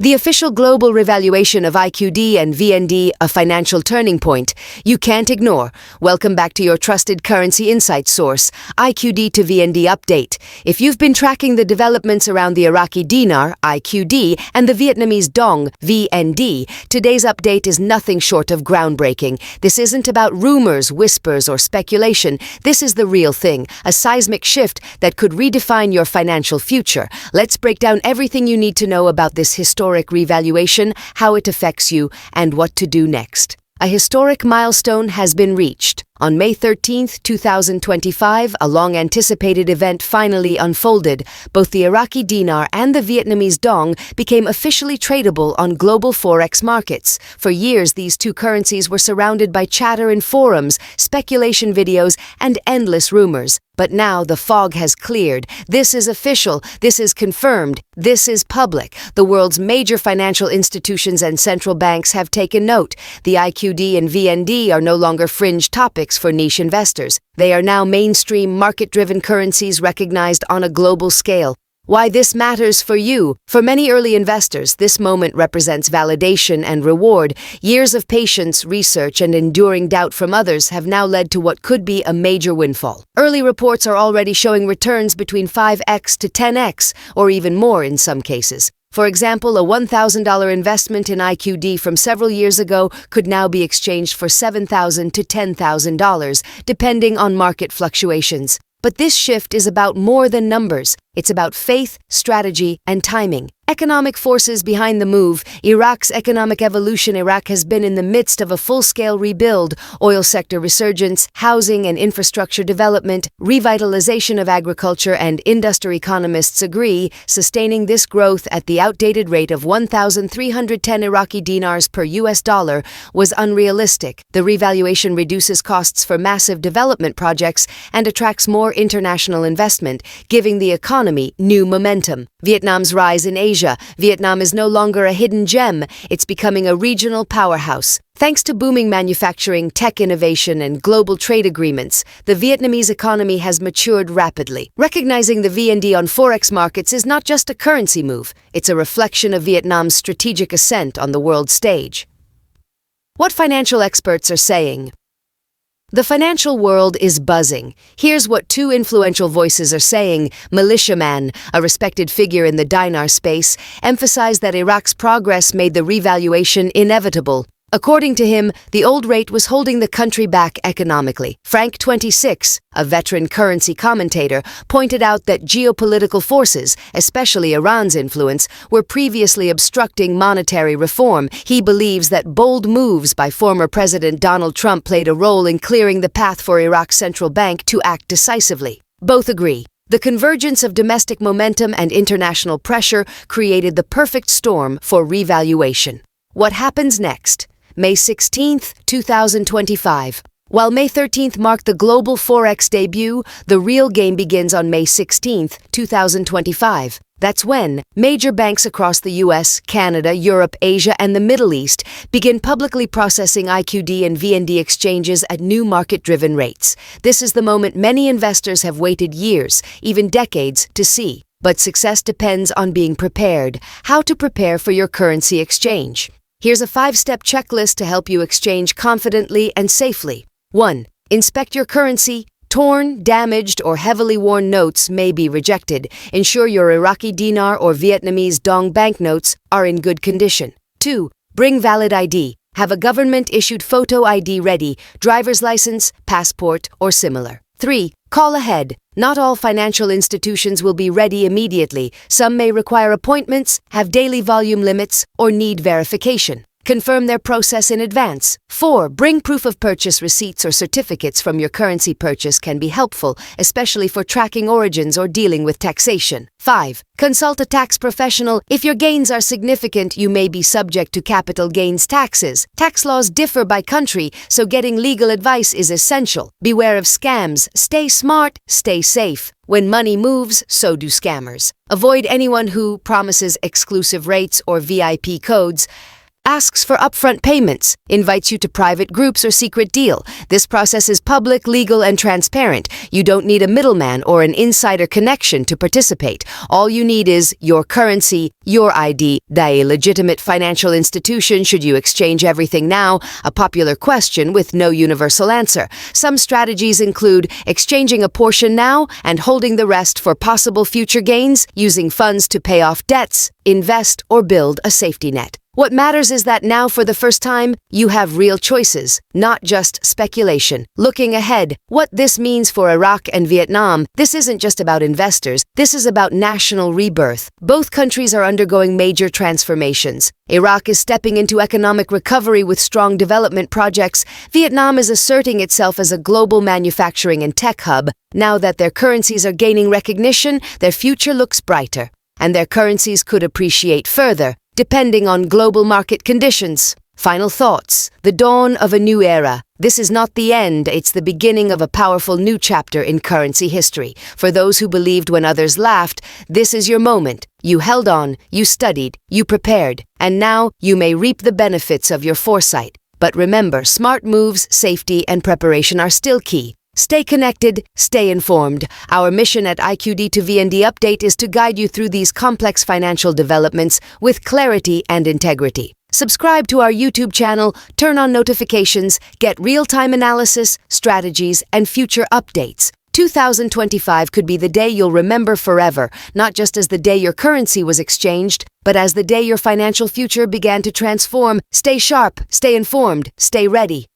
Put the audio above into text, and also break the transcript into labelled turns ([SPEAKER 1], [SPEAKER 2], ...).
[SPEAKER 1] The official global revaluation of IQD and VND, a financial turning point you can't ignore. Welcome back to your trusted currency insight source, IQD to VND update. If you've been tracking the developments around the Iraqi Dinar, IQD, and the Vietnamese Dong, VND, today's update is nothing short of groundbreaking. This isn't about rumors, whispers, or speculation. This is the real thing, a seismic shift that could redefine your financial future. Let's break down everything you need to know about this historic revaluation, how it affects you, and what to do next. A historic milestone has been reached. On May 13, 2025, a long-anticipated event finally unfolded. Both the Iraqi Dinar and the Vietnamese Dong became officially tradable on global forex markets. For years, these two currencies were surrounded by chatter in forums, speculation videos, and endless rumors. But now the fog has cleared. This is official. This is confirmed. This is public. The world's major financial institutions and central banks have taken note. The IQD and VND are no longer fringe topics for niche investors. They are now mainstream market-driven currencies recognized on a global scale. Why this matters for you? For many early investors, this moment represents validation and reward. Years of patience, research, and enduring doubt from others have now led to what could be a major windfall. Early reports are already showing returns between 5x to 10x, or even more in some cases. For example, a $1,000 investment in IQD from several years ago could now be exchanged for $7,000 to $10,000, depending on market fluctuations. But this shift is about more than numbers. It's about faith, strategy, and timing. Economic forces behind the move. Iraq's economic evolution. Iraq has been in the midst of a full-scale rebuild, oil sector resurgence, housing and infrastructure development, revitalization of agriculture, and industry economists agree sustaining this growth at the outdated rate of 1,310 Iraqi dinars per US dollar was unrealistic. The revaluation reduces costs for massive development projects and attracts more international investment, giving the economy new momentum. Vietnam's rise in Asia. Vietnam is no longer a hidden gem. It's becoming a regional powerhouse. Thanks to booming manufacturing, tech innovation, and global trade agreements, the Vietnamese economy has matured rapidly. Recognizing the VND on forex markets is not just a currency move. It's a reflection of Vietnam's strategic ascent on the world stage. What financial experts are saying. The financial world is buzzing. Here's what two influential voices are saying. Militiaman, a respected figure in the dinar space, emphasized that Iraq's progress made the revaluation inevitable. According to him, the old rate was holding the country back economically. Frank 26, a veteran currency commentator, pointed out that geopolitical forces, especially Iran's influence, were previously obstructing monetary reform. He believes that bold moves by former President Donald Trump played a role in clearing the path for Iraq's central bank to act decisively. Both agree. The convergence of domestic momentum and international pressure created the perfect storm for revaluation. What happens next? May 16, 2025. While May 13th marked the global forex debut, the real game begins on May 16, 2025. That's when major banks across the US, Canada, Europe, Asia, and the Middle East begin publicly processing IQD and VND exchanges at new market-driven rates. This is the moment many investors have waited years, even decades, to see. But success depends on being prepared. How to prepare for your currency exchange. Here's a 5-step checklist to help you exchange confidently and safely. 1. Inspect your currency. Torn, damaged, or heavily worn notes may be rejected. Ensure your Iraqi Dinar or Vietnamese Dong banknotes are in good condition. 2. Bring valid ID. Have a government-issued photo ID ready, driver's license, passport, or similar. 3. Call ahead. Not all financial institutions will be ready immediately. Some may require appointments, have daily volume limits, or need verification. Confirm their process in advance. 4. Bring proof of purchase receipts or certificates from your currency purchase can be helpful, especially for tracking origins or dealing with taxation. 5. Consult a tax professional. If your gains are significant, you may be subject to capital gains taxes. Tax laws differ by country, so getting legal advice is essential. Beware of scams. Stay smart, stay safe. When money moves, so do scammers. Avoid anyone who promises exclusive rates or VIP codes. asks for upfront payments, invites you to private groups or secret deal. This process is public, legal, and transparent. You don't need a middleman or an insider connection to participate. All you need is your currency, your ID. A legitimate financial institution. Should you exchange everything now? A popular question with no universal answer. Some strategies include exchanging a portion now and holding the rest for possible future gains, using funds to pay off debts, invest, or build a safety net. What matters is that now, for the first time, you have real choices, not just speculation. Looking ahead, what this means for Iraq and Vietnam, this isn't just about investors, this is about national rebirth. Both countries are undergoing major transformations. Iraq is stepping into economic recovery with strong development projects. Vietnam is asserting itself as a global manufacturing and tech hub. Now that their currencies are gaining recognition, their future looks brighter, and their currencies could appreciate further, depending on global market conditions. Final thoughts. The dawn of a new era. This is not the end, it's the beginning of a powerful new chapter in currency history. For those who believed when others laughed, this is your moment. You held on, you studied, you prepared, and now you may reap the benefits of your foresight. But remember, smart moves, safety, and preparation are still key. Stay connected, stay informed. Our mission at IQD to VND Update is to guide you through these complex financial developments with clarity and integrity. Subscribe to our YouTube channel, turn on notifications, get real-time analysis, strategies, and future updates. 2025 could be the day you'll remember forever, not just as the day your currency was exchanged, but as the day your financial future began to transform. Stay sharp, stay informed, stay ready.